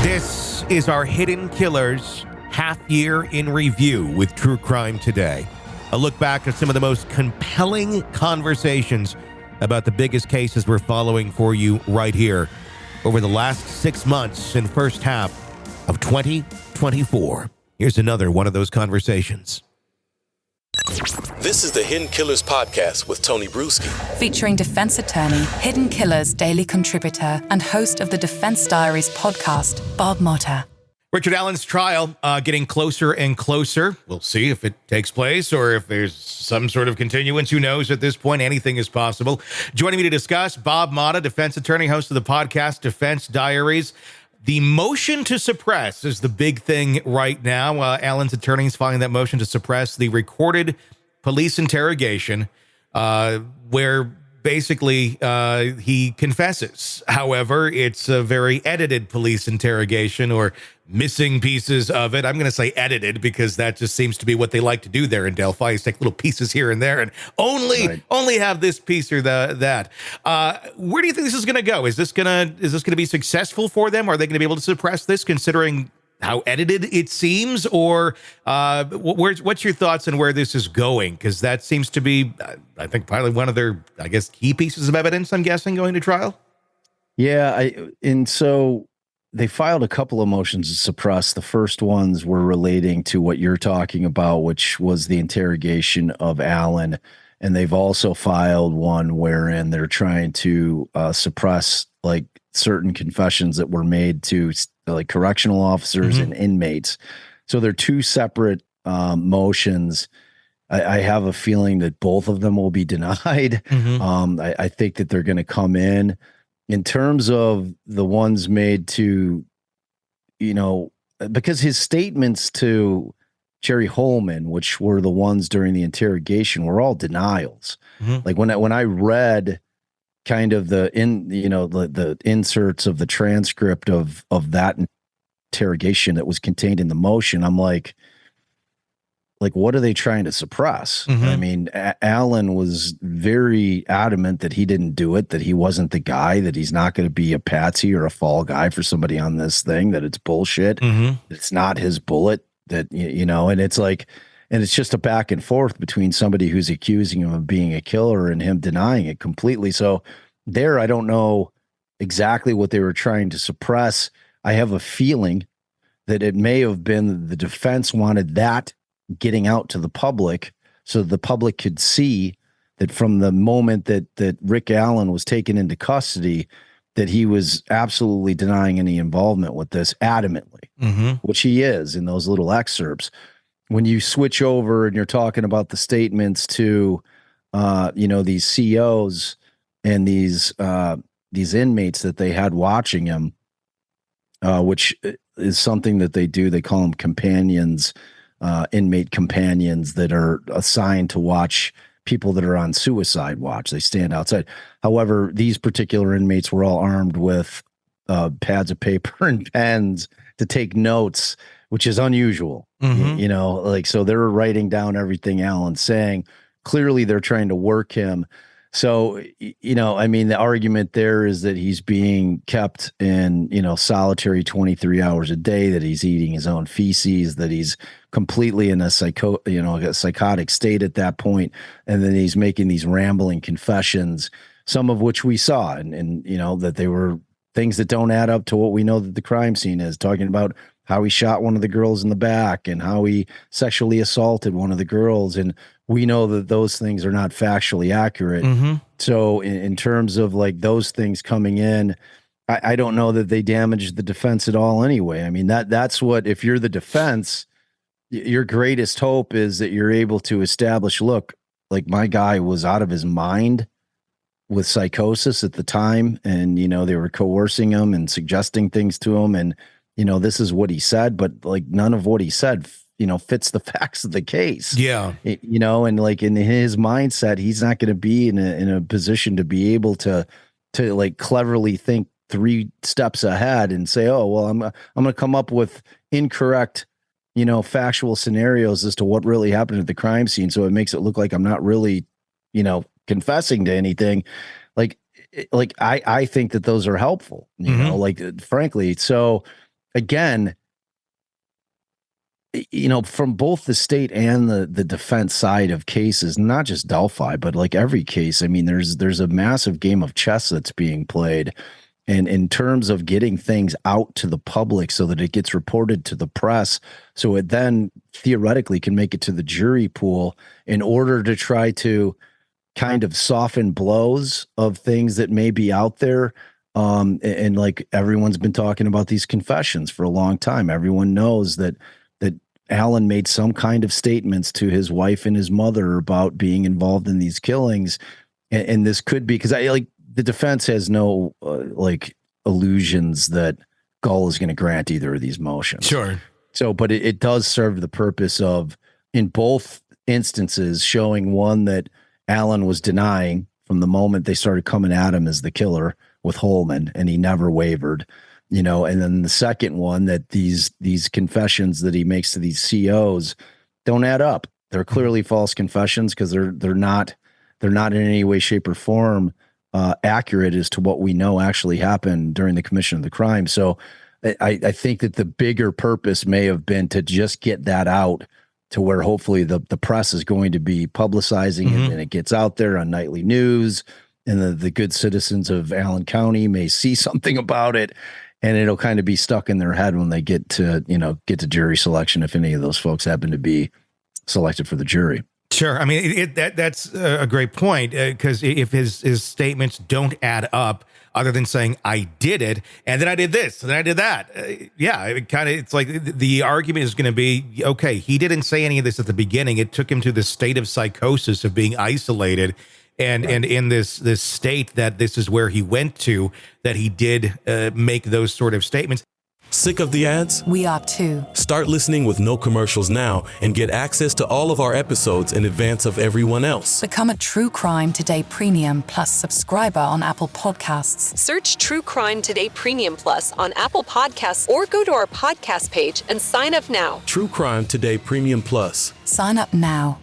This is our Hidden Killers half year in review with True Crime Today. A look back at some of the most compelling conversations about the biggest cases we're following for you right here over the last 6 months and first half of 2024. Here's another one of those conversations. This is the Hidden Killers podcast with Tony Brueski. Featuring defense attorney, Hidden Killers daily contributor, and host of the Defense Diaries podcast, Bob Motta. Richard Allen's trial getting closer and closer. We'll see if it takes place or if there's some sort of continuance. Who knows at this point? Anything is possible. Joining me to discuss, Bob Motta, defense attorney, host of the podcast Defense Diaries. The motion to suppress is the big thing right now. Allen's attorneys filing that motion to suppress the recorded police interrogation where basically he confesses. However, it's a very edited police interrogation or missing pieces of it. I'm going to say edited because that just seems to be what they like to do there in Delphi, is take little pieces here and there and only have this piece or that. Where do you think this is going to go? Is this going to be successful for them? Are they going to be able to suppress this considering how edited it seems? Or what's your thoughts on where this is going? Because that seems to be, I think, probably one of their, I guess, key pieces of evidence, I'm guessing, going to trial. Yeah. So they filed a couple of motions to suppress. The first ones were relating to what you're talking about, which was the interrogation of Allen. And they've also filed one wherein they're trying to suppress like certain confessions that were made to like correctional officers and inmates. So they're two separate motions. I have a feeling that both of them will be denied. I think that they're going to come in terms of the ones made to, because his statements to Jerry Heuermann, which were the ones during the interrogation, were all denials. Like when I read kind of the inserts of the transcript of that interrogation that was contained in the motion, I'm like, what are they trying to suppress? I mean, Allen was very adamant that he didn't do it, that he wasn't the guy, that he's not going to be a patsy or a fall guy for somebody on this thing, that it's bullshit. It's not his bullet, that, and it's like, and it's just a back and forth between somebody who's accusing him of being a killer and him denying it completely. So there, I don't know exactly what they were trying to suppress. I have a feeling that it may have been the defense wanted that getting out to the public so the public could see that from the moment that Rick Allen was taken into custody, that he was absolutely denying any involvement with this adamantly, which he is in those little excerpts. When you switch over and you're talking about the statements to, these COs and these inmates that they had watching him, which is something that they do. They call them companions, inmate companions that are assigned to watch people that are on suicide watch. They stand outside. However, these particular inmates were all armed with pads of paper and pens to take notes, which is unusual. So they're writing down everything Allen's saying. Clearly they're trying to work him. So, the argument there is that he's being kept in, solitary 23 hours a day, that he's eating his own feces, that he's completely in a psychotic state at that point. And then he's making these rambling confessions, some of which we saw, and that they were things that don't add up to what we know that the crime scene is, talking about how he shot one of the girls in the back and how he sexually assaulted one of the girls. And we know that those things are not factually accurate. So in terms of like those things coming in, I don't know that they damaged the defense at all anyway. I mean, that's what, if you're the defense, your greatest hope is that you're able to establish, look, like my guy was out of his mind with psychosis at the time. And, they were coercing him and suggesting things to him. And, this is what he said, but like none of what he said, fits the facts of the case. Yeah. And like in his mindset, he's not going to be in a position to be able to like cleverly think 3 steps ahead and say, oh, well, I'm going to come up with incorrect, factual scenarios as to what really happened at the crime scene. So it makes it look like I'm not really, confessing to anything. Like I think that those are helpful, frankly. So again, from both the state and the defense side of cases, not just Delphi, but like every case, I mean, there's a massive game of chess that's being played. And in terms of getting things out to the public so that it gets reported to the press, so it then theoretically can make it to the jury pool in order to try to kind of soften blows of things that may be out there. And like everyone's been talking about these confessions for a long time. Everyone knows that Alan made some kind of statements to his wife and his mother about being involved in these killings. And this could be, because the defense has no illusions that Gull is going to grant either of these motions. Sure. So, but it does serve the purpose of, in both instances, showing one that Alan was denying from the moment they started coming at him as the killer with Heuermann, and he never wavered, and then the second one, that these confessions that he makes to these COs don't add up. They're clearly false confessions because they're not in any way, shape, or form accurate as to what we know actually happened during the commission of the crime. So I think that the bigger purpose may have been to just get that out to where hopefully the press is going to be publicizing it, and it gets out there on nightly news, and the good citizens of Allen County may see something about it, and it'll kind of be stuck in their head when they get to jury selection, if any of those folks happen to be selected for the jury. Sure. I mean, that's a great point, because if his statements don't add up, other than saying I did it, and then I did this, and then I did that. It's like the argument is going to be, okay, he didn't say any of this at the beginning. It took him to the state of psychosis of being isolated, and in this state that this is where he went to, that he did make those sort of statements. Sick of the ads? We are too. Start listening with no commercials now and get access to all of our episodes in advance of everyone else. Become a True Crime Today Premium Plus subscriber on Apple Podcasts. Search True Crime Today Premium Plus on Apple Podcasts or go to our podcast page and sign up now. True Crime Today Premium Plus. Sign up now.